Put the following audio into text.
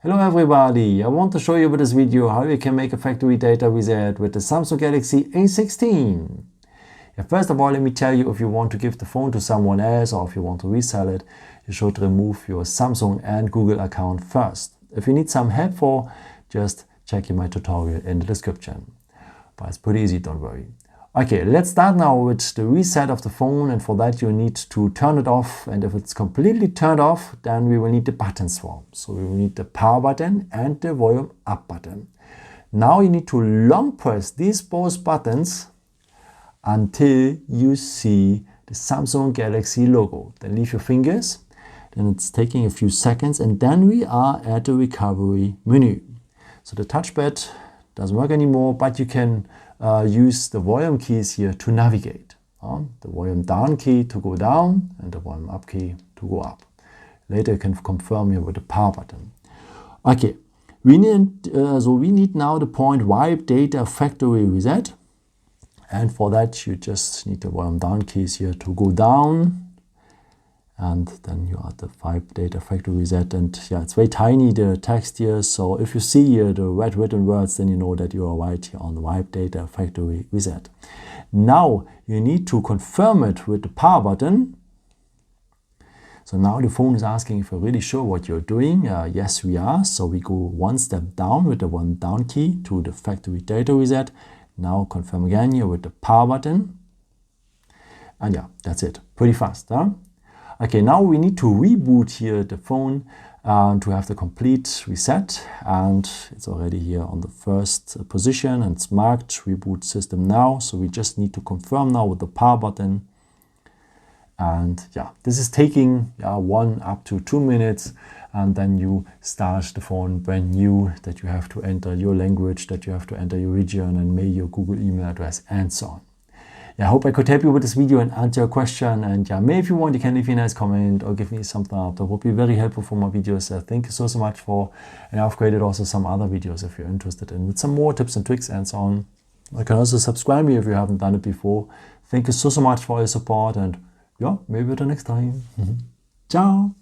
Hello everybody, I want to show you with this video how you can make a factory data reset with the Samsung Galaxy A16. First of all, let me tell you, if you want to give the phone to someone else or if you want to resell it, you should remove your Samsung and Google account first. If you need some help for, just check my tutorial in the description. But it's pretty easy, don't worry. Okay, let's start now with the reset of the phone, and for that you need to turn it off, and if it's completely turned off, then we will need the buttons for. So we will need the power button and the volume up button. Now you need to long press these both buttons until you see the Samsung Galaxy logo. Then leave your fingers, then it's taking a few seconds, and then we are at the recovery menu. So the touchpad doesn't work anymore, but you can use the volume keys here to navigate. The volume down key to go down and the volume up key to go up. Later you can confirm here with the power button. Okay, we need now the point wipe data factory reset, and for that you just need the volume down keys here to go down, and then you are at the wipe data factory reset. And yeah, it's very tiny, the text here, so if you see here the red written words, then you know that you are right here on the wipe data factory reset. Now you need to confirm it with the power button. So now the phone is asking if you're really sure what you're doing. Yes, we are. So we go one step down with the one down key to the factory data reset. Now confirm again here with the power button. And yeah, that's it. Pretty fast, huh? Okay, now we need to reboot here the phone to have the complete reset, and it's already here on the first position and it's marked reboot system now. So we just need to confirm now with the power button. And yeah, this is taking 1 up to 2 minutes, and then you start the phone brand new, that you have to enter your language, that you have to enter your region and maybe your Google email address and so on. I hope I could help you with this video and answer your question. And yeah, maybe if you want, you can leave me a nice comment or give me some thumbs up. That would be very helpful for my videos. Thank you so much for, and I've created also some other videos if you're interested in with some more tips and tricks and so on. You can also subscribe me if you haven't done it before. Thank you so much for your support, and yeah, maybe till next time. Ciao.